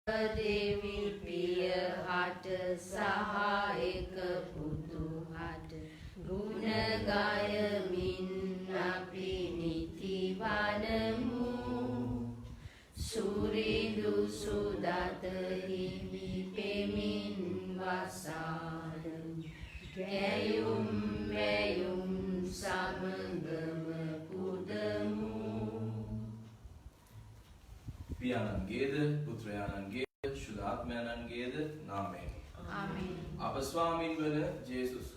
देवी प्रिय हाट सहायक पुतु हाट गुण गायमिन अपि नीतिवानमु सूर्यदु सुदात हिमि पेमिन वासारं गयum वयum samagam pudamu පියාණන්ගේද පුත්‍රයාණන්ගේද ශුද්ධාත්මයන්ගේද නාමයෙන් ආමේන්. අප ස්වාමීන් වන ජේසුස්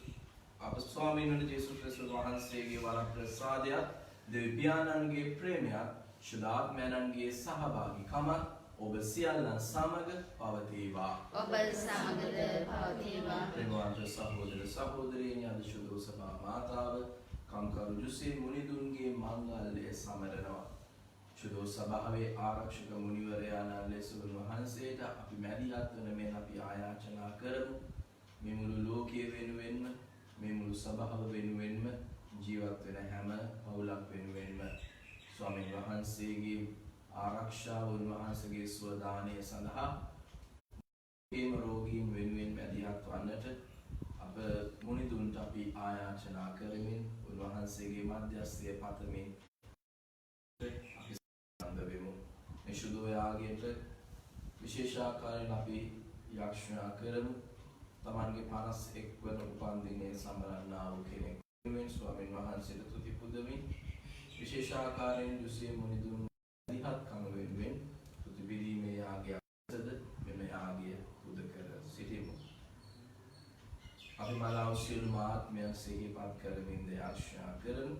ක්‍රිස්තුස් වහන්සේගේ වර ප්‍රසාදයක් දෙවි පියාණන්ගේ ප්‍රේමයක් ශුද්ධාත්මයන්ගේ සහභාගීකමත් ඔබ සියල්ලන් සමග පවතිවා. ඔබ සමගද පවතිවා. ප්‍රේමවන්ත සහෝදර සහෝදරියනි අද ශුද්ධ සභා මාතාව කම්කරු ජුසේ මුනිදුන්ගේ මංගල්‍යය සමරනවා. ශුද්ධ සභාවේ ආරක්ෂක මුනිවරයාණන් ලෙස උන්වහන්සේට අපි මැදිහත් වන මෙන් අපි ආයාචනා කරමු. මේ මුළු ලෝකයේ වෙනුවෙන්ම මේ මුළු සභාව වෙනුවෙන්ම ජීවත් වෙන හැම පවුලක් වෙනුවෙන්ම ස්වාමීන් වහන්සේගේ ආරක්ෂාව උන්වහන්සේගේ ස්වදානය සඳහා හේම රෝගීන් වෙනුවෙන් මැදිහත් වන්නට අප මුනිදුන්ට අපි ආයාචනා කරමින් උන්වහන්සේගේ මධ්‍යස්ථය පතමින් මේ ශුද්ධ යාගයට විශේෂාකාරයෙන් අපි යක්ෂණා කරමු. තමන්ගේ 51 වන උපන්දිනයේ සමරන්නා වූ කෙනෙක් වෙනුවෙන් ස්වාමීන් වහන්සේට තුති පුදමින් විශේෂාකාරයෙන් දුසිය මුනිදුන් දිහත්කම වෙනුවෙන් තුති පිළිමේ යාගයද මෙම යාගය පුද කර සිටිමු. අපි මලාව සියලු ආත්මයන් සිහිපත් කරමින් යක්ෂණා කරමු.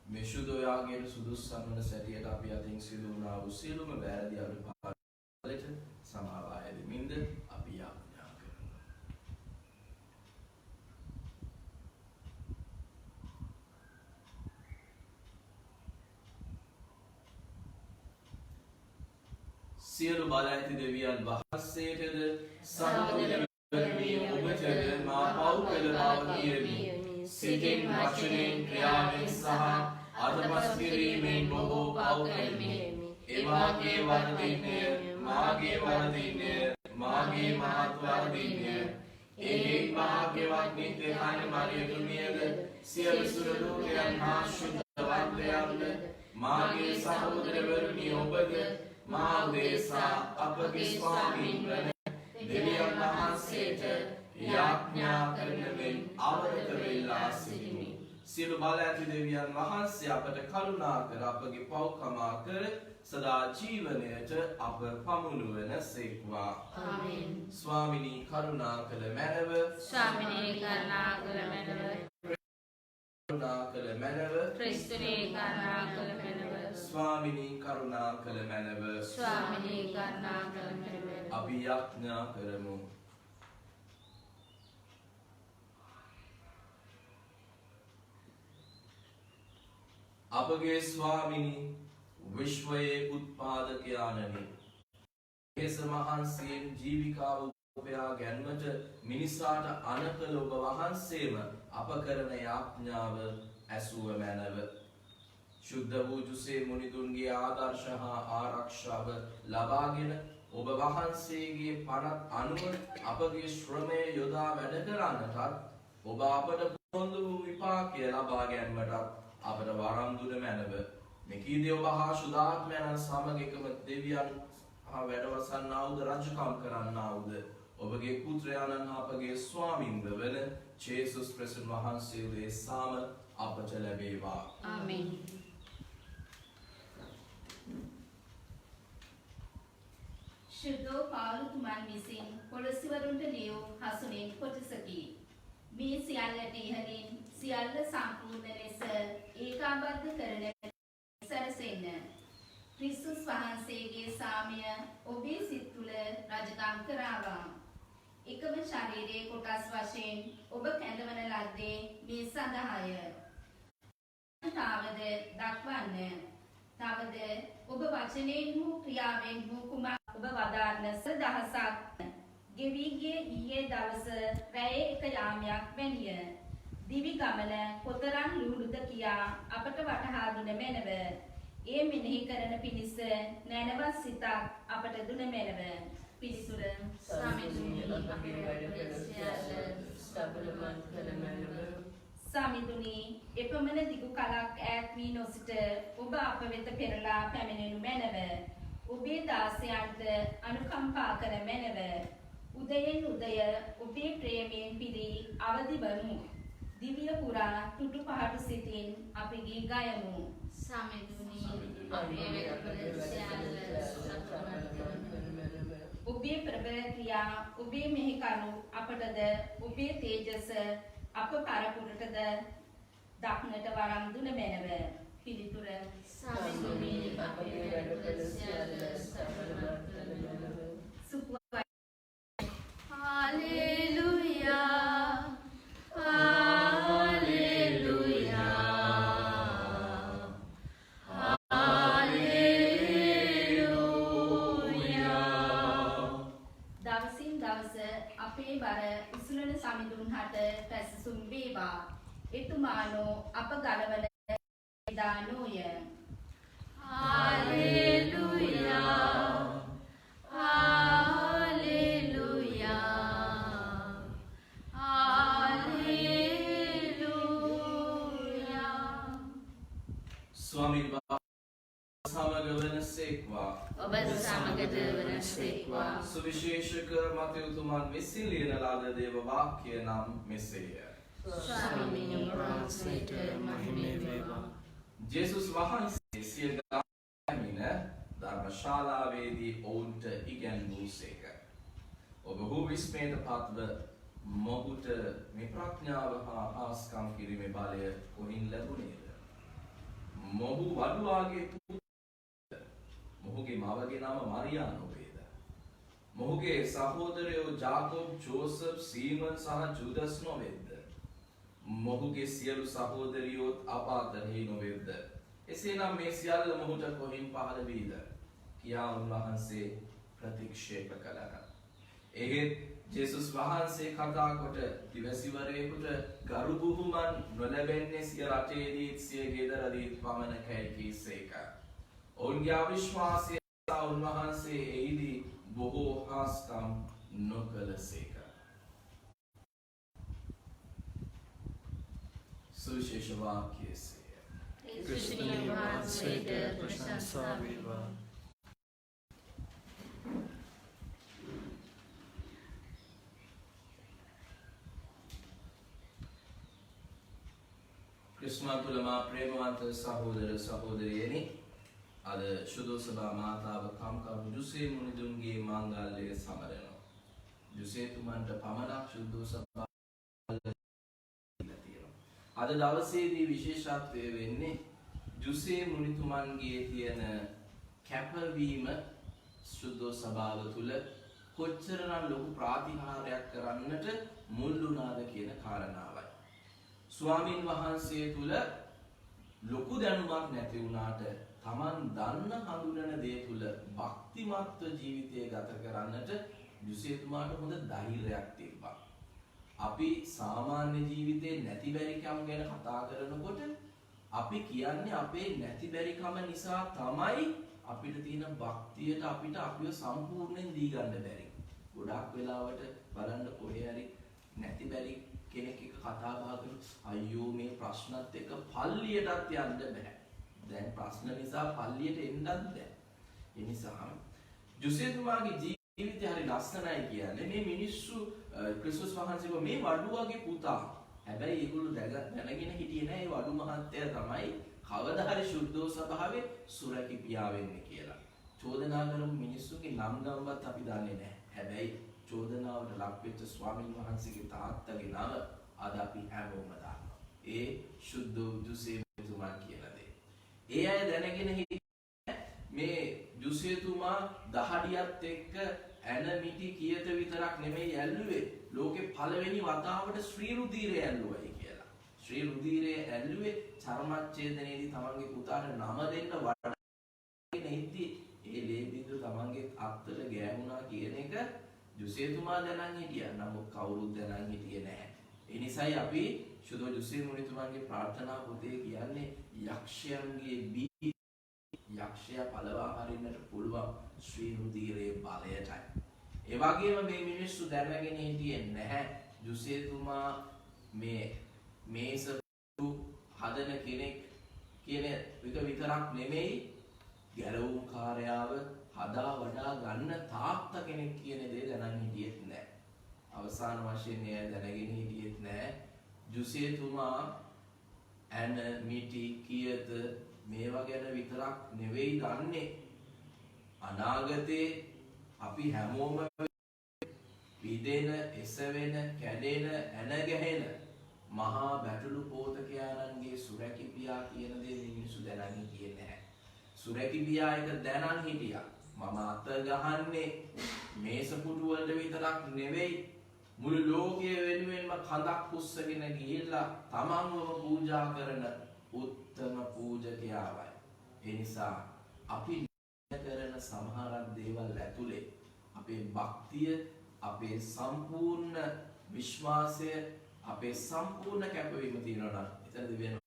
මේ ශුද්ධ යාගයට සුදුසු වන සැටියට අපි අතින් සිදු වුණා වූ සියලුම වැරදි අඩුපාඩු සමාව අයදමින්ද අපි යාඥා කරමු. සියලු බල ඇති දෙවියන් වහන්සේටද සහෝදරවරුනි ඔබටද මා පව් කළ බව කියමි. සිතින් වචනෙන් ක්‍රියාවෙන් සහ අදපස් කිරීමෙන් බොහෝ පව් කළෙමි. එවාගේ වරදින්ය මාගේ වරදින්ය මාගේ මහත් වරදින්ය. ඒ භාග්‍යවත් නිත්‍ය කන්‍ය මරියතුමියද සියලු සුරදූතයන් හා ශුද්ධවන්තයන්ද මාගේ සහෝදරවරුනි ඔබද මා උදෙසා අපගේ ස්වාමීන් වන දෙවියන් වහන්සේට යාඥා කරන මෙන් අවරත වෙලා සිටිමි. සියලු බල ඇති දෙවියන් වහන්සේ අපට කරුණා කර අපගේ පව්කම කර සදා ජීවනයට අප පමුණුවන සේක්වා. ආමේන්. ස්වාමිනී කරුණා කළ මැනව ස්වාමිනී කරුණා කළ මැනව කරුණා කළ මැනව ක්‍රිස්තුනේ කරුණා කළ මැනව ස්වාමිනී කරුණා කළ මැනව ස්වාමිනී කරුණා කළ මැනව අපි යාඥා කරමු. අපගේ ස්වාමිනී විශ්වයේ උත්පාදකයාණනි, හේස මහන්සියෙන් ජීවිකාව උපයා ගැන්මට මිනිසාට අනකල ඔබ වහන්සේම අප කරන යාඥාව ඇසුව මැනව. ශුද්ධ වූ ජුසේ මුනිදුන්ගේ ආදර්ශ හා ආරක්ෂාව ලබාගෙන ඔබ වහන්සේගේ පනත් අනුව අපගේ ශ්‍රමය යොදා වැඩ කරන්නටත් ඔබ අපට පොරොන්දු වූ විපාකය ලබා ගැනීමටත් අපට වරම් දුන මැනව. මෙකී දේව මහා ශුද්ධාත්මයන් සමග එකම දෙවියන් හා වැඩවසන්නා වූද රජකම් කරන්නා වූද ඔබගේ පුත්‍රයාණන් අපගේ ස්වාමින්ද වන ජේසුස් ක්‍රිස්තුස් වහන්සේ උදෙසාම අපට ලැබේවා. ආමේන්. ශුද්ධෝ පාලුතුමන් විසින් පොළොස්වරුන්ට ලියූ හසුනෙන් කොටසකි. මේ සියල්ලට ඉහළින් සියල්ල සම්පූර්ණ ලෙස ඒකාබද්ධ කරන සැරසෙන්න. ක්‍රිස්තුස් වහන්සේගේ සාමය ඔබේ සිත් තුළ රජකම් කරාවා. එකම ශරීරයේ කොටස් වශයෙන් ඔබ කැඳවන ලද්දේ මේ සඳහාය. තවද දක්වන්න. තවද ඔබ වචනයෙන් හෝ ක්‍රියාවෙන් හෝ කුමක් ඔබ වදාරන දහසක් ගෙවී ගිය ඊයේ දවස රැයේ එක යාමයක් වැනිය. දිවි ගමන කොතරම් ලුහුළුද කියා අපට වටහා දුන මැනව. ඒ මෙනෙහි කරන පිණිස නැනවත් සිතක් අපට දුන මැනව. පිළිතුර සාමිතුනි අපේ වැඩ සියල්ල සබලමත් කළ මැනව. සාමිතුනි එපමණ දිගු කලක් ඈත් වී නොසිට ඔබ අප වෙත පෙරලා පැමිණෙනු මැනව. ඔබේ දාසයන්ට අනුකම්පා කර මැනව. උදයෙන් උදය ඔබේ ප්‍රේමයෙන් පිරි අවදි වමු. දිව්‍ය පුරා තුටු පහට සිටින් අපි ගී ගයමු. සාමිතුනි අපේ වැඩ සියල්ල සබලමත් කළ මැනව. ඔබේ ප්‍රබල ක්‍රියා ඔබේ මෙහෙකරු අපටද ඔබේ තේජස අප පරපුරටද දක්නට වරම් දුන මැනව. පිළිතුර සාමිතුනි අපේ වැඩ සියල්ල සබලමත් කළ මැනව. Hallelujah, Hallelujah, Hallelujah. දවසින් දවස අපේ බර උසුලන සමිඳුන් හට පැසසුම් වේවා. එතුමානෝ අප ගලවන දානෝය. Hallelujah, Hallelujah, Hallelujah. ස්වාමීන් වහන්සේ සමග වනසේක්වා. ඔබ සමගද වනසේක්වා. සුවිශේෂක මතයුතුමන් විසින් ලියන ලද දේව වාක්‍ය නම් මෙසේය. ස්වාමීනි වහන්සේට මහිම වේවා. ජේසුස් වහන්සේ සිය ගාමින ධර්මශාලාවේදී ඔවුන්ට ඉගැන්වූසේක. ඔබහු විස්මයට පත්ව මොහුට මේ ප්‍රඥාව හා හාස්කම් කිරීමේ බලය කොහින් ලැබුණේද? මොහු වඩුවාගේ මොහුගේ මවගේ නම මරියා නොවේද? මොහුගේ සහෝදරයෝ ජාකෝබ්, ජෝසප්, සීමන් සහ ජුදස් නොවේද? මොහුගේ සියලු සහෝදරියෝත් අප අතරෙහි නොවේද? එසේනම් මේ සියල්ල මොහුට කොහින් පහළ වීද? කියා උන්වහන්සේ ප්‍රතික්ෂේප කළහ. එහෙත් ජේසුස් වහන්සේ කතා කොට දිවසිවරයෙකුට ගරු බුහුමන් නොලැබෙන්නේ සිය රටේදී සිය ගෙදරදී පමණකයි කීසේක. ඔවුන්ගේ අවිශ්වාසය නිසා උන්වහන්සේ එහිදී බොහෝ හාස්කම් නොකළසේක. සුවිශේෂ වාක්‍යයේය. ක්‍රිස්තුනි වහන්සේට ප්‍රශංසා වේවා. ක්‍රිස්තුමා තුළ මා ප්‍රේමවන්ත සහෝදර සහෝදරියනි, අද සුදෝසභා මාතාව කම්කරු ජුසේ මුනිදුන්ගේ මාංගල්‍යය සමරනවා. ජුසේතුමන්ට පමණක් සුදෝසභා අද දවසේදී විශේෂත්වය වෙන්නේ ජුසේ මුනිතුමන්ගේ තියෙන කැපවීම සුදෝසභාව තුළ කොච්චරනම් ලොකු ප්‍රාතිහාරයක් කරන්නට මුල් වුණාද කියන කාරණාවයි. ස්වාමින් වහන්සේ තුළ ලොකු දැනුමක් නැති වුණාට Taman දන්න හඳුනන දේ තුළ භක්තිමත්ව ජීවිතය ගත කරන්නට ජුසේතුමාට හොඳ ධෛර්යයක් තිබ්බා. අපි සාමාන්‍ය ජීවිතේ නැති බැරිකම් ගැන කතා කරනකොට අපි කියන්නේ අපේ නැති බැරිකම නිසා තමයි අපිට තියෙන භක්තියට අපිට අපිව සම්පූර්ණයෙන් දී ගන්න බැරි. ගොඩක් වෙලාවට බලන්න කොහේ හරි නැති බැරි කෙනෙක් එක්ක කතා බහ කරලා අයියෝ මේ ප්‍රශ්නත් එක්ක පල්ලියටත් යන්න බෑ. දැන් ප්‍රශ්න නිසා පල්ලියට එන්නත් බෑ. ඒ නිසා ජුසේතුමාගේ ජීවිතය හරි ලස්සනයි කියන්නේ මේ මිනිස්සු ක්‍රිස්තුස් වහන්සේව මේ වඩුවාගේ පුතා. හැබැයි ඒගොල්ලෝ දැනගෙන හිටියේ නෑ මේ වඩු මහත්තයා තමයි කවදා හරි සුද්ධෝ සභාවේ සුරකි පියා වෙන්නේ කියලා. චෝදනා කරමු මිනිස්සුගේ නම් ගම්වත් අපි දන්නේ නෑ. හැබැයි චෝදනාවට ලක් වෙච්ච ස්වාමීන් වහන්සේගේ තාත්තගේ නම අද අපි හැමෝම දන්නවා. ඒ සුද්ධෝ ජුසේතුමා කියලා දේ. ඒ අය දැනගෙන මේ ජුසේතුමා දහඩියත් එක්ක ඇන මිටි කියත විතරක් නෙමෙයි ඇල්ලුවේ ලෝකේ පළවෙනි වතාවට ශ්‍රී රුධීරය ඇල්ලුවයි කියලා. ශ්‍රී රුධීරය ඇල්ලුවේ චර්මච්ඡේදනයේදී තමන්ගේ පුතාට නම දෙන්න වඩාගෙන ඉද්දි ඒ ලේ බිඳු තමන්ගේ අත්තට ගෑවුණා කියන එක ජුසේතුමා දැනන් හිටියා. නමුත් කවුරුත් දැනන් හිටියේ නැහැ. ඒ නිසායි අපි සුදෝ ජුසේ මුනිතුමන්ගේ ප්‍රාර්ථනා පොතේ කියන්නේ යක්ෂයන්ගේ බී යක්ෂයා පළවා හරින්නට පුළුවන් ශ්‍රී රුධිරයේ බලයටයි. ඒ වගේම මේ මිනිස්සු දැනගෙන හිටියේ නැහැ ජුසේතුමා මේ මේස හදන කෙනෙක් කියන එක විතරක් නෙමෙයි ගැලවුම් කාර්යාව හදා වඩා ගන්න තාත්තා කෙනෙක් කියන දේ දැනන් හිටියෙත් නැහැ. අවසාන වශයෙන් එය දැනගෙන හිටියෙත් නැහැ. ජුසේතුමා ඇන මිටි කියත මේවා ගැන විතරක් නෙවෙයි දන්නේ. අනාගතේ අපි හැමෝම විදෙන, එසවෙන, කැඩෙන, ඇන ගැහෙන මහා බැටළු පෝතකයාණන්ගේ සුරැකිපියා කියන දේ මිනිස්සු දැනන් හිටියේ නැහැ. සුරැකිපියා එක දැනන් හිටියා. මම අත ගහන්නේ මේසපුටු වලට විතරක් නෙවෙයි මුළු ලෝකයේ වෙනුවෙන්ම කඳක් පුස්සගෙන ගිහිල්ලා තමන්වම පූජා කරන උත්තම පූජකයාවයි. ඒ නිසා අපි කරන සමහරක් දේවල් ඇතුලේ අපේ භක්තිය, අපේ සම්පූර්ණ විශ්වාසය, අපේ සම්පූර්ණ කැපවීම තියෙනවා නම් එතන දෙවියන්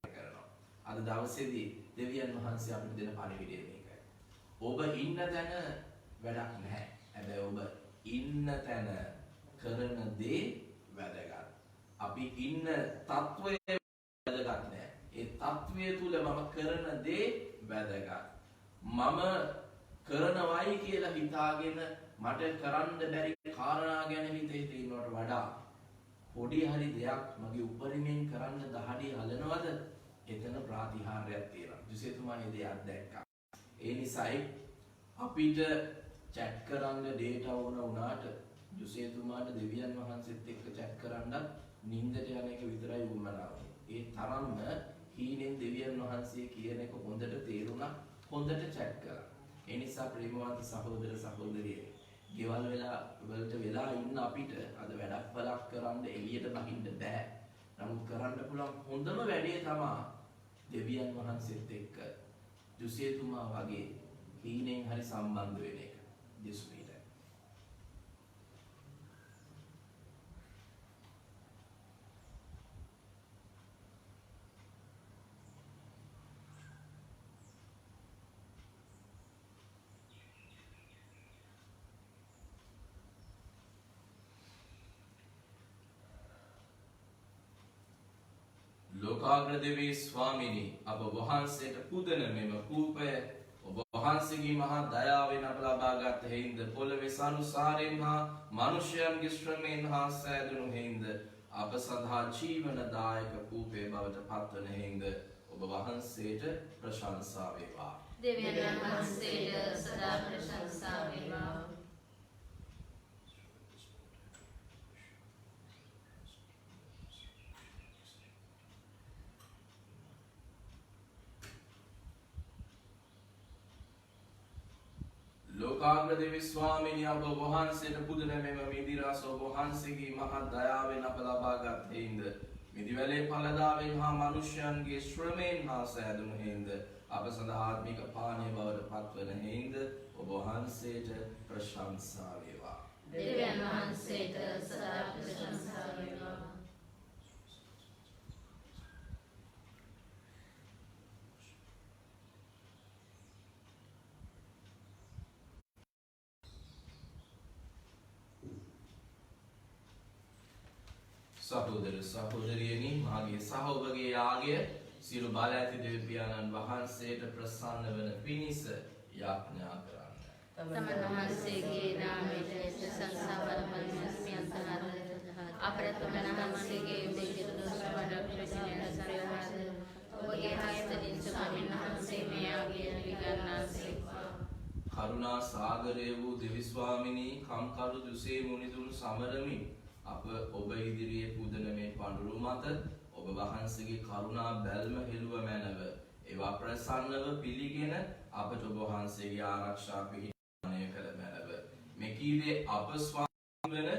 කරනවා. අද දවසේදී දෙවියන් වහන්සේ අපිට දෙන පණිවිඩය මේකයි. ඔබ ඉන්න තැන වැඩක් නැහැ. හැබැයි ඔබ ඉන්න තැන කරන දේ වැදගත්. අපි ඉන්න තත්වය වැදගත් නැහැ. ඒ තත්වය තුල මම කරන දේ වැදගත්. මම කරනවයි කියලා හිතාගෙන මට කරන්න බැරි කාරණා ගැන හිතේ ඉන්නවට වඩා පොඩි හරි දෙයක් මගේ උපරිමයෙන් කරන්න දහඩිය හලනවද එතන ප්‍රාතිහාර්යයක් තියෙනවා. ජුසේතුමා මේ දේ අත්දැක්කා. ඒ නිසායි අපිට chat කරන්න data ඕන වුණාට ජුසේතුමාට දෙවියන් වහන්සේත් එක්ක chat කරන්නත් නිින්දට යන එක විතරයි උවමනාව. ඒ තරම්ම හීනෙන් දෙවියන් වහන්සේ කියන එක හොඳට තේරුණා. හොඳට chat කරා. ඒ නිසා ප්‍රේමවන්ත සහෝදර සහෝදරියනි, ගෙවල් වලට වෙලා ඉන්න අපිට අද වැඩක් බලක් කරන්න එළියට බහින්න බෑ. නමුත් කරන්න පුළුවන් හොඳම වැඩේ තමයි දෙවියන් වහන්සේත් එක්ක ජුසේතුමා වගේ හීනෙන් හරි සම්බන්ධ වෙන එක. දිස්මීට ලෝකාග්‍ර දෙවී ස්වාමිනී, අප වහන්සේට පුදන මෙම කූපය ඔබ වහන්සේගේ මහා දයාවෙන් අප ලබාගත් හේින්ද පොළවේ සනුසාරයෙන් හා මනුෂ්‍යයන්ගේ ශ්‍රමයෙන් හා සෑදුණු හේින්ද අප සඳහා ජීවනදායක කූපය බවට පත්වන හේින්ද ඔබ වහන්සේට ප්‍රශංසා වේවා. දෙවියන් වහන්සේට සදා ප්‍රශංසා වේවා. ලෝකාග්‍ර දෙවි ස්වාමිනී, අප වහන්සේට පුදන මෙම මිදිරස ඔබ වහන්සේගේ මහත් දයාවෙන් අප ලබාගත් හේින්ද මිදිවැලේ ඵලදාවෙන් හා මනුෂ්‍යයන්ගේ ශ්‍රමයෙන් හා සෑදුණු හේින්ද අප සඳහා ආත්මික පානය බවට පත්වන හේින්ද ඔබ වහන්සේට ප්‍රශංසා වේවා. දෙවියන් වහන්සේට සදා ප්‍රශංසා වේවා. සහෝදර සහෝදරියනි, මාගේ සහ ඔබගේ යාගය සියලු බල ඇති දෙවි පියාණන් වහන්සේට ප්‍රසන්න වන පිණිස යාඥා කරන්න. තමන් වහන්සේගේ නාමයට ප්‍රශංසා වලමස්මි අන්තහර අපරතමන වහන්සේගේ උදේශන සවරක්ෂණය සරයහස ඔබගේ හස්තකින් ස්වාමීන් වහන්සේ මේ යාගය විගන්නාසේක්වා. කරුණා සාගරය වූ දෙවි ස්වාමිනී, කම්කරු දුසේ මුනිදුන් සමරමින් අප ඔබ ඉදිරියේ පුදන මේ පඬුරු මත ඔබ වහන්සේගේ කරුණා බැල්ම හෙළුව මැනව ඒවා ප්‍රසන්නව පිළිගෙන අපට ඔබ වහන්සේගේ ආරක්ෂා පිහිටාණය කළ මැනව මේ කීවේ අප ස්වාමීන් වන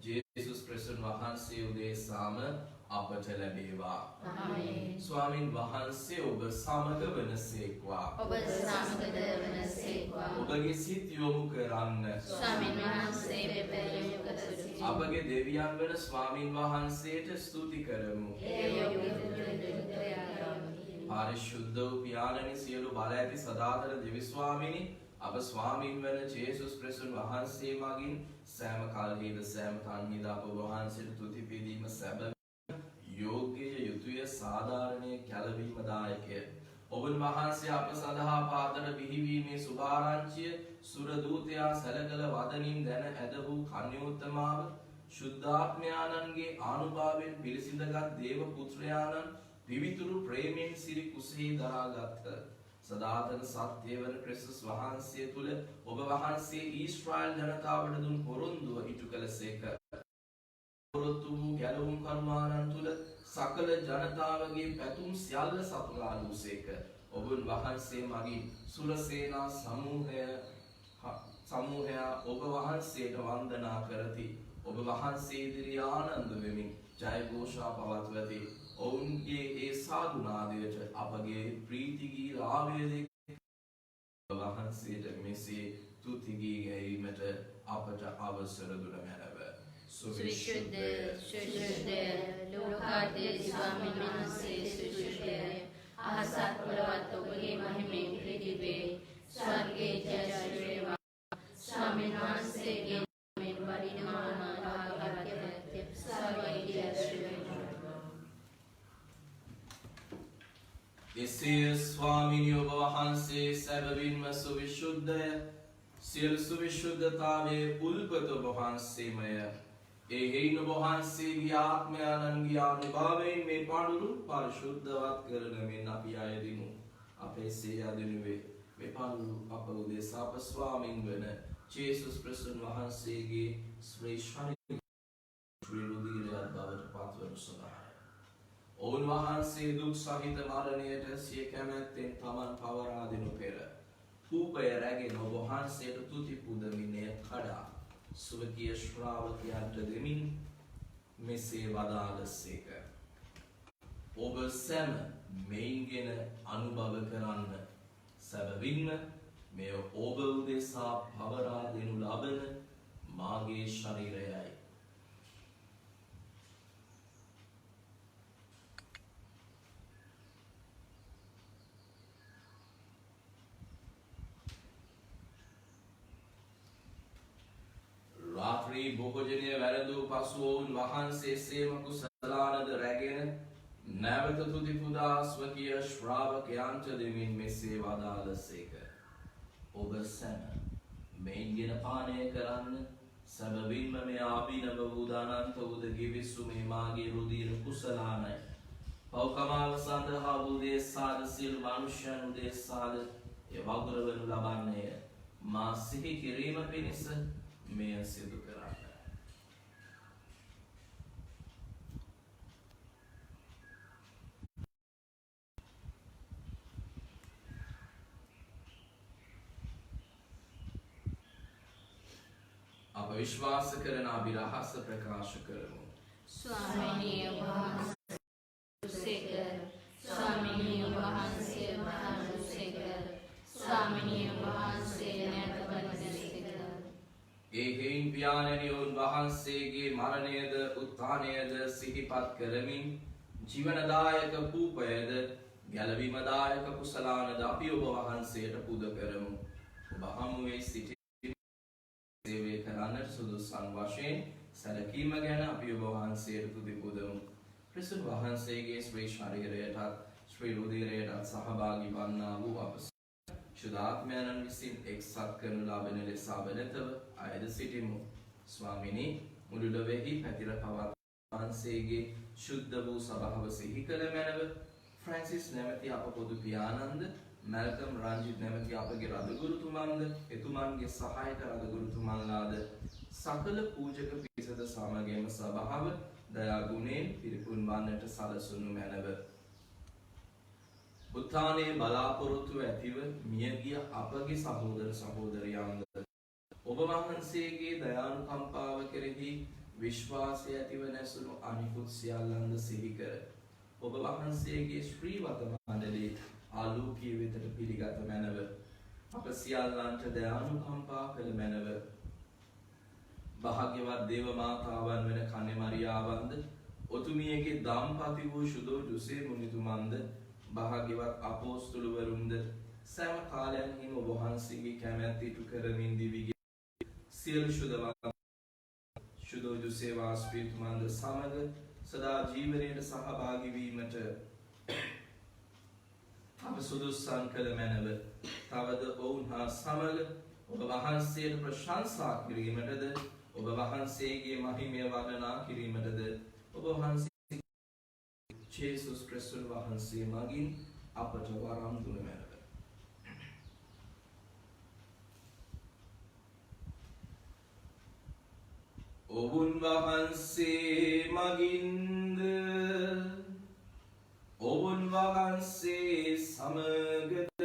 ජේසුස් ක්‍රිස්තුන් වහන්සේ උදෙසාම අපට ලැබේවා. ආමේන්. ස්වාමින් වහන්සේ ඔබ සමග වනසේක්වා. ඔබ සමගද වනසේක්වා. ඔබගේ සිත් යොමු කරන්න. ස්වාමීන් වහන්සේ වෙත යොමු කරසි. අපගේ දෙවියන් වන ස්වාමින් වහන්සේට ස්තුති කරමු. ඒ යෝග්‍ය පරිශුද්ධ වූ පියාණනි සියලු බල ඇති සදාතර දෙවි ස්වාමීනි අප ස්වාමීන් වන ජේසුස් ක්‍රිස්තුන් වහන්සේ මගින් සෑම කල්හිද සෑම තන්හිද අප වහන්සේට තුති පිදීම සැබෑ යෝග්‍ය යුතුය සාධාරණය කැළවීමදායකය ඔබන් වහන්සේ අප සඳහා පාතට බිහිවීමේ සුභාරංචිය සුර දූතයා සැලකල වදනින් දැන ඇද වූ කන්‍යෝත්තමාව ශුද්ධාත්මයාණන්ගේ ආනුභාවයෙන් පිළිසිඳගත් දේව පුත්‍රයාණන් පිවිතුරු ප්‍රේමයෙන් සිරි කුසෙහි දරාගත්හ. සදාතන සත්‍ය වන ක්‍රිස්තුස් වහන්සේ තුල ඔබ වහන්සේ ඊශ්‍රායල් ජනතාවට දුන් පොරොන්දුව ඉටු කළසේක. පොරොත්තු වූ ගැලවුම් කර්මානන් තුල සකල ජනතාවගේ පැතුම් සියල්ල සපුරාලුසේක. ඔබන් වහන්සේ මගින් සුරසේනා සමූහය ඔබ වහන්සේට වන්දනා කරති. ඔබ වහන්සේ ඉදිරි ආනන්ද වෙමින් ජය ഘോഷා පවත්වති. ඔවුන්ගේ ඒ සාදුනාදයට අපගේ ප්‍රීති ගී ආවේදේ ඔබ වහන්සේට මෙසේ තුති ගී ගැයීමට අපට අවසර දුන මැනව. සුවිශුද්ධ ලෝකාර්ථය ස්වාමීන් වහන්සේ සුවිශුද්ධ අහසත් පොළවත් ඔබගේ මහිමෙන් පිළිවේ ස්වර්ගයේ ජයශ්‍රීවා ස්වාමීන් වහන්සේගේ මෙන් වරිණමාන රාගවත්ය ස්වර්ගයේ ජයශ්‍රීවා. එසේ ස්වාමීනි ඔබ වහන්සේ සැබවින්ම සුවිශුද්ධය සියලු සුවිශුද්ධතාවයේ උල්පත ඔබ වහන්සේමය. ඒ හේයින් ඔබ වහන්සේගේ ආත්මයාණන්ගේ අනුභවයෙන් මේ පාඩුරු පරිශුද්ධවත් කරන මෙන් අපි අයදිමු. අපේ සියදිනුවේ මේ පාඩුරු අප උදෙසා අප ස්වාමීන් වන ජේසුස් ක්‍රිස්තුන් වහන්සේගේ ශ්‍රේෂ්ඨ රුධිරයත් බවට පත්වනු සඳහායි. ඔවුන් වහන්සේ දුක් සහිත මරණයට සිය කැමැත්තෙන් තමන් පවරා දෙනු පෙර කූපය රැගෙන ඔබ වහන්සේට තුති පුදමින් එය කඩා සුවකීය ශ්‍රාවකයන්ට දෙමින් මෙසේ වදාළසේක. ඔබ සැම මෙයින්ගෙන අනුභව කරන්න. සැබවින්ම මෙය ඔබ උදෙසා පවරා දෙනු ලබන මාගේ ශරීරයයි. රාත්‍රී භෝජනය වැළඳූ පසු ඔවුන් වහන්සේ සේම කුසලානද රැගෙන නැවත තුති පුදා ස්වකීය ශ්‍රාවකයන්ට දෙමින් මෙසේ වදාළසේක. ඔබ සැම මෙයින්ගෙන පානය කරන්න. සැබවින්ම මේ ආභිනව වූ දානන්ත උදගේ විසු මේ මාගේ රුධිර කුසලානයි. පව්කමාව සඳහා උදෙසාද සියලු මනුෂ්‍යයන් උදෙසාද එය වගුරවනු ලබන්නේය. මා සිහි කිරීම පිණිස මෙය සිදු කරන්න. අප විශ්වාස කරන අභිරහස ප්‍රකාශ කරමු. ස්වාමීනි වහන්සේ ස්වාමීනි වහන්සේ ස්වාමීනි වහන්සේ ඒ හේයින් පියාණනි ඔවුන් වහන්සේගේ මරණයද උත්ථානයද සිහිපත් කරමින් ජීවනදායක පූපයද ගැලවීමදායක කුසලානද අපි ඔබ වහන්සේට පුද කරමු. ඔබ හමුවේ සිටි සේවය කරන්නට සුදුසුන් වශයෙන් සැලකීම ගැන අපි ඔබ වහන්සේට තුති පුදමු. ක්‍රිස්තුන් වහන්සේගේ ශ්‍රී ශරීරයටත් ශ්‍රී රුධිරයටත් සහභාගී වන්නා වූ අප ශුද්ධාත්මයන්න් විසින් එක්සත් කරනු ලබන ලෙස අවනතව අයද සිටිමු. ස්වාමිනී මුළු ලොවෙහි පැතිර පවත් වහන්සේගේ ශුද්ධ වූ සභාව සිහි කළ මැනව ෆ්‍රැන්සිස් නැමැති අප පොදු පියාණන්ද මැල්කම් රංජිත් නැමැති අපගේ රදගුරුතුමන්ද එතුමන්ගේ සහායක රදගුරුතුමන්ලාද සකල පූජක පිරිසද සමගම සභාව දයා ගුණයෙන් පිරිපුන් වන්නට සලසුණු මැනව. උත්ථානයේ බලාපොරොත්තු ඇතිව මියගිය අපගේ සහෝදර සහෝදරියන්ද ඔබ වහන්සේගේ දයානුකම්පාව කෙරෙහි විශ්වාසය ඇතිව නැසුණු අනිකුත් සියල්ලන්ද සිහි කර ඔබ වහන්සේගේ ශ්‍රීවත මණ්ඩලයේ ආලෝකීය වෙතට පිළිගත මැනව. අප සියල්ලන්ට දයානුකම්පා කළ මැනව. භාග්‍යවත් දේව මාතාවන් වන කන්‍ය මරියාවන්ද ඔතුමියගේ දම්පති වූ ශුදෝ ජොසේ මුනිතුමන්ද භාග්‍යවත් අපෝස්තලවරුන්ද සෑම කාලයන්හිම ඔබ වහන්සේගේ කැමැත්ත ඉටු කරමින් දිවිගේ සියලු ශුද්ධ සේවා ස්පීතුමන්ද සමග සදා ජීවනයට සහභාගී වීමට අප සුදුස්සන් කළ මැනව තවද ඔවුන් හා සමග ඔබ වහන්සේට ප්‍රශංසා කිරීමටද ඔබ වහන්සේගේ මහිමය වර්ණනා කිරීමටද ඔබ වහන්සේ ජේසුස් ක්‍රිස්තුස් වහන්සේ මගින් අපට වරම් දුන මැනව. ඔවුන් වහන්සේ මගින්ද ඔවුන් වහන්සේ සමගද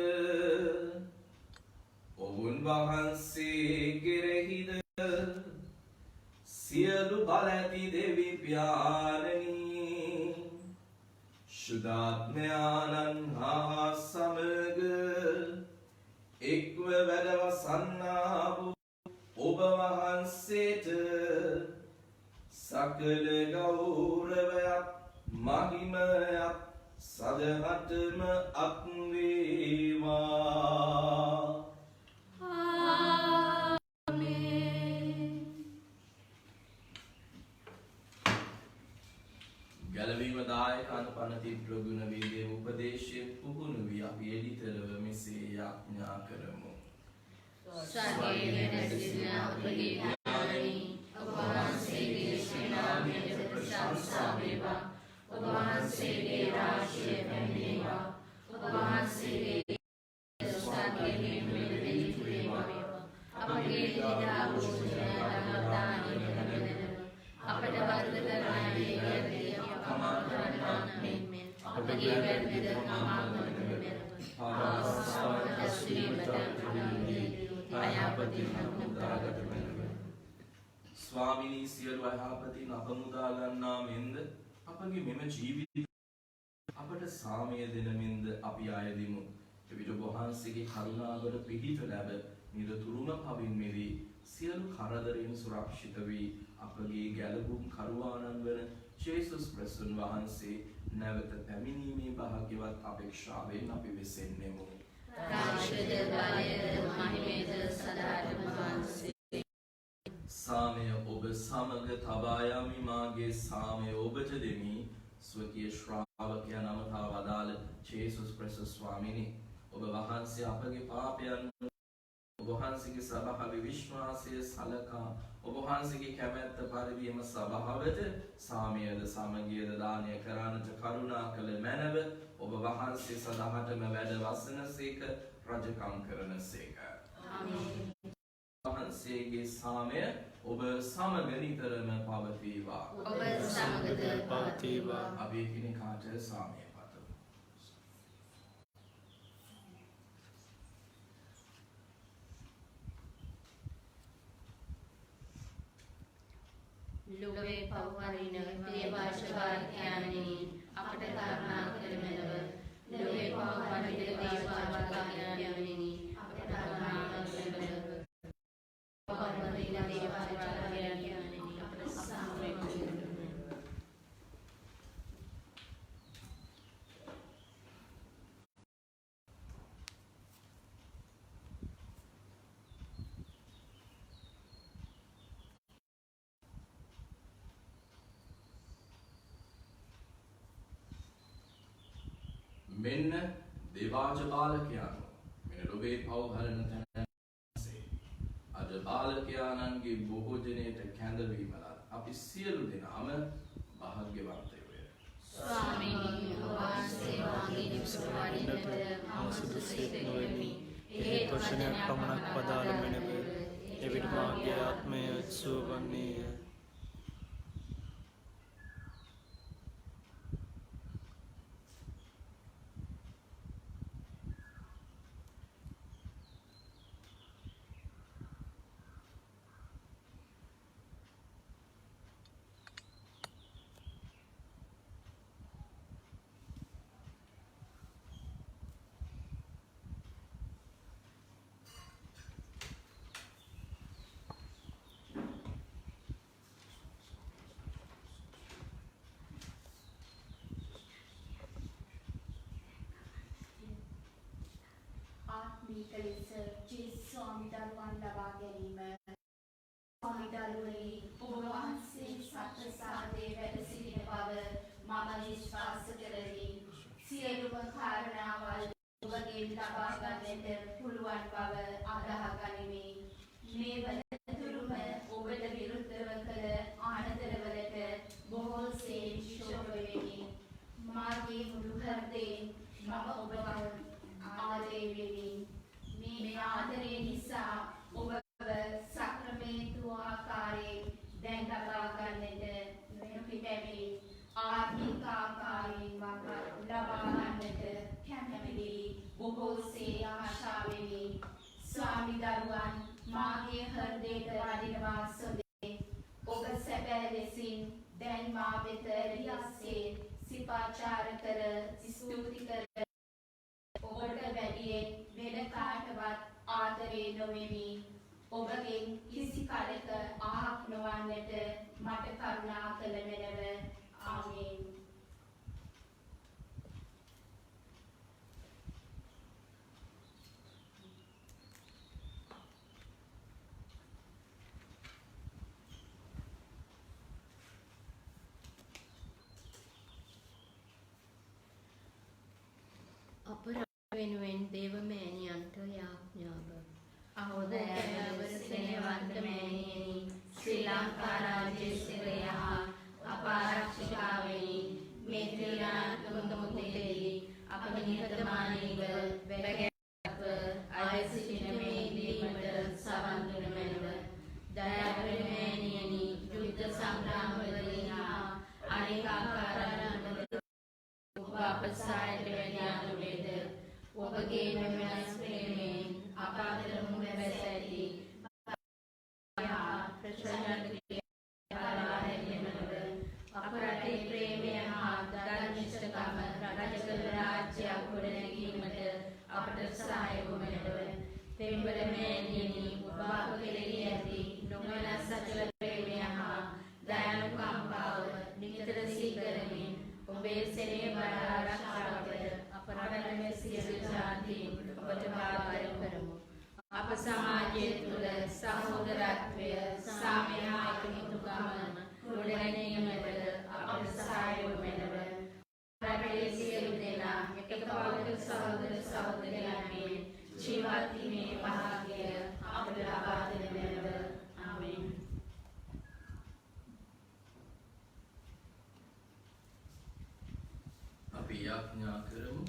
ඔවුන් වහන්සේ කෙරෙහිද සියලු බල ඇති දෙවි පියාණනි ශුද්ධාත්මයාණන් හා සමග එක්ව වැඩවසන්නා වූ ඔබ වහන්සේට සකල ගෞරවයක් මහිමයක් සදහටම අත් වේවා. ආමේන්. ගැලවීම දායක අනුපනති ප්‍රගුණ වේදේ උපදේශයේ පුහුණු වී අපි එලිතරව මෙසේ යාඥා කරමු. ස්වර්ගයේ සිටින අපගේ ඥානී ඔබ වහන්සේගේ ශ්‍රේණාමයට ප්‍රශංසා වේවා. ඔබ වහන්සේගේ රාශිය පැමිණේවා. ඔබ වහන්සේගේ ස්වර්ගයේ මෙලෙස වේවා. අපගේ දිදා භෝජන දානය කරගෙන අපට වරද කරන්නේ වැරදි කමා කරනා මෙන් අපගේ වැරදි කමා කරගෙන ආස්වාද සුවීමට අයහපතින් මුදාගත මැනව. ස්වාමිනී සියලු අයහපතින් අප මුදා ගන්නා මෙන්ද අපගේ මෙම ජීවිතය අපට සාමය දෙන මෙන්ද අපි ආයදිමු. එවිට වහන්සේගේ කරුණාවට පිහිට ලැබ නිරතුරුම පවින් මෙදී සියලු කරදරයන් සුරක්ෂිත වී අපගේ ගැලවුම් කරුවාණන් වන ජේසුස් ක්‍රිස්තුස් වහන්සේ නැවත පැමිණීමේ භාග්‍යවත් අපේක්ෂාවෙන් අපි වෙසෙන්නෙමු. රාශියද බලයද මහිමයද සදාටම වහන්සේ. සාමය ඔබ සමග තබා යමි. මාගේ සාමය ඔබට දෙමි. ස්වකීය ශ්‍රාවකයන් අමතා වදාළ ජේසුස් ක්‍රිස්තුස් ස්වාමීනි, ඔබ වහන්සේ අපගේ පාපයන් ඔබ වහන්සේගේ සභාවේ විශ්වාසය සලකා ඔබ වහන්සේගේ කැමැත්ත පරිදිම සභාවට සාමයද සමගියද දානය කරන්නට කරුණා කළ මැනව ඔබ වහන්සේ සදාටම වැඩ වසනසේක රජකම් කරනසේක. ආමේන්. වහන්සේගේ සාමය ඔබ සමග නිතරම පවතිවා. ඔබ සමගද පවතිවා. අපි එකිනෙකාට සාමය පතමු. ලෝකේ පවහරින දේවාශාවාක්‍යයන්හි අපට කරුණා කරමෙලව. ලෝකේ පවහරින දේවාශාවාක්‍යයන්හි අපට කරුණා කරමෙලව. පවහරින දේවාශාවාක්‍යයන්හි අපට සාමය කරමෙලව. මෙන්න දේවාජ බාලකයන් මෙන්න ලොවේ පව හරන තැනසේ අද බාලකයාණන්ගේ භෝජනයට කැඳවීමලත් අපි සියලු දෙනාම භාග්‍යවන්තයෝ වේ. ස්වාමීනි, ඔබ වහන්සේ මාගේ නිවසට අවසුදුසෙක් නොවෙමි. ඒ වචනයක් පමණක් පදාළ මැනව. එවිට මාගේ ආත්මය සුව වන්නේය. ආගමික ලෙස ජේසුස් ස්වාමි දරුවන් ලබා ගැනීම ස්වාමි දරුවනි ඔබ වහන්සේ සත්‍ය සාදේ වැඩ සිටින බව මම විශ්වාස කරමි. සියලුම කාරණාවල් ඔබගෙන් ලබා ගන්නට පුළුවන් බව අදහා ගනිමි. මේ වනතුරුම ඔබට විරුද්ධව කළ ආනතරවලට බොහෝ සෙයින් ශෝක වෙමි. මාගේ මුළු හෘදයෙන් මම ඔබව ආදරේ වෙමි. මේ ආදරය නිසා ඔබව සක්‍රමේන්තු ආකාරයෙන් දැන් ලබා ගන්නට නොපි බැවි ආත්මික ආකාරයෙන් ලබා ගන්නට කැමැති බොහෝසේ ආශාවෙමි. ස්වාමි දරුවන් මාගේ හෘදයට වඩිනවා සොදේ ඔබ සැබෑ ලෙසින් දැන් මා වෙත රියස්සේ සිපාචාර කර ස්තුති කර ඔබට වැඩියෙන් වෙන කාටවත් ආදරේ නොවෙමි. ඔබගෙන් කිසි කලක අහක් නොවන්නට මට කරුණා කළ මැනව. ආමේන්. අප වෙනුවෙන් දේවමෑණියන්ට යාඥාව. අහෝදයවර සෙනෙහවන්ත මෑණියනි, ශ්‍රී ලංකා රාජ්‍යයේ සිරය හා අප ආරක්ෂිකාවෙනි, මේ ත්‍රිලාතුන්ග මුතේදී අප නිහතමානීව වැගැප්ව අය සිටින මේ දීමට සවන් දුන මැනව. දයාබර මෑණියනි, යුද්ධ සංග්‍රාමවලදී හා අනෙක් ආකාරවල ඔබ අප සායට වැඩියානු වේද. ඔබගේ මෙවැනස් ප්‍රේමයෙන් අප අතර මුණ බැස ඇති ප්‍රචණ්ඩ අප රටේ ප්‍රේමය හා ධර්මිෂ්ඨකම රජකල රාජ්‍යයක් ගොඩනැගීමට අපට සහාය වුමැනව. තෙම්බර මෑණියනි, ඔබ අප කෙරෙහි ඇති නොවෙනස් සචල ප්‍රේමය හා දයානුකම්පාව නිතර සිහි කරමින් ඔබේ සෙනෙහ බර ආරක්ෂාවට අප රටේ සියලු ජාතීන් ඔබට භාර කරමු. අප සමාජය තුළ සහෝදරත්වය, සාමය හා එකමුතුකම ගොඩනැගීමට අපට සහාය වූ රටේ සියලු දෙනා එක පවුලක සහෝදර සහෝදරියන් මෙන් ජීවත් වීමේ වාසනාව අපට ලබා දෙන බැව. ආමේන්. අපි යාඥා කරමු.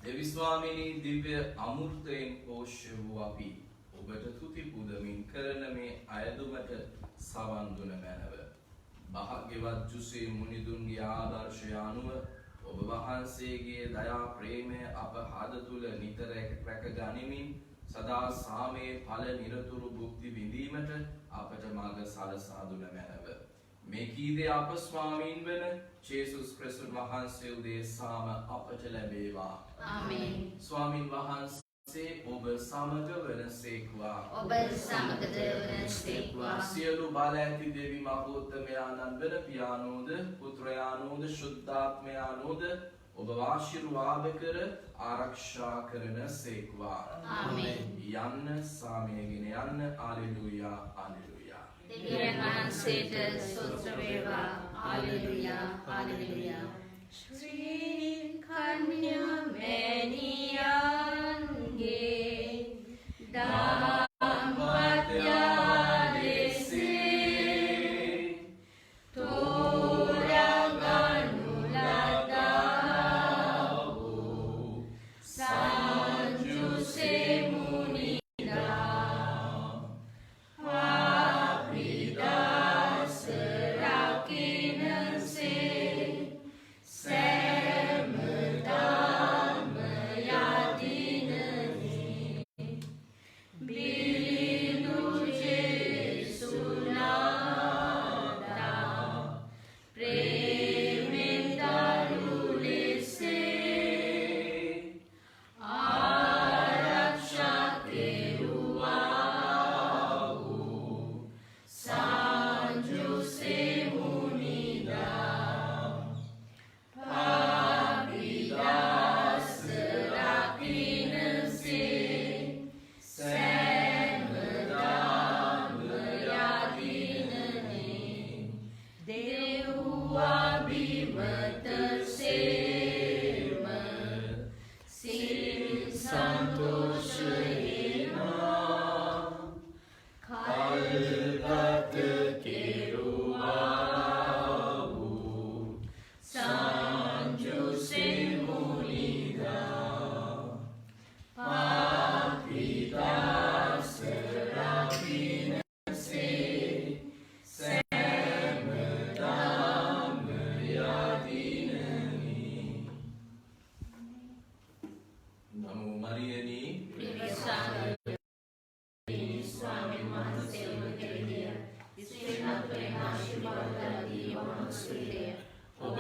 දෙවි ස්වාමීනි, දිව්‍ය අමෘතයෙන් පෝෂ්‍ය වූ අපි ඔබට තුති පුදමින් කරන මේ අයදුමට සවන් දුන මැනව. භාග්‍යවත් ජුසේ මුනිදුන්ගේ ආදර්ශය අනුව ඔබ වහන්සේගේ දයා ප්‍රේමය අප හද තුල නිතර රැක ගනිමින් සදා සාමයේ ඵල නිරතුරු භුක්ති විඳීමට අපට මඟ සලසා දුන මැනව. මේ කීදේ අප ස්වාමීන් වන ජේසුස් ක්‍රිස්තුස් වහන්සේ උදෙසාම අපට ලැබේවා. ආමේන්. ස්වාමින් වහන්සේ ඔබ සමග වනසේක්වා. ඔබ සමගද වනසේක්වා. සියලු බල ඇති දෙවි මහෝත්තමයාණන් වන පියාණෝද පුත්‍රයාණෝද ශුද්ධාත්මයාණෝද ඔබ ආශිර්වාද කර ආරක්ෂා කරන සේක්වා. ආමේන්. යන්න සාමයගෙන යන්න. හalleluya හalleluya. දෙවියන් වහන්සේට ස්තෝත්‍ර වේවා. හalleluya හalleluya. ශ්‍රී කන්‍යා මෑණියන්ගේ be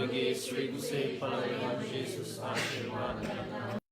उनके स्त्री कुसे फलवें Jesus आशीर्वाद करना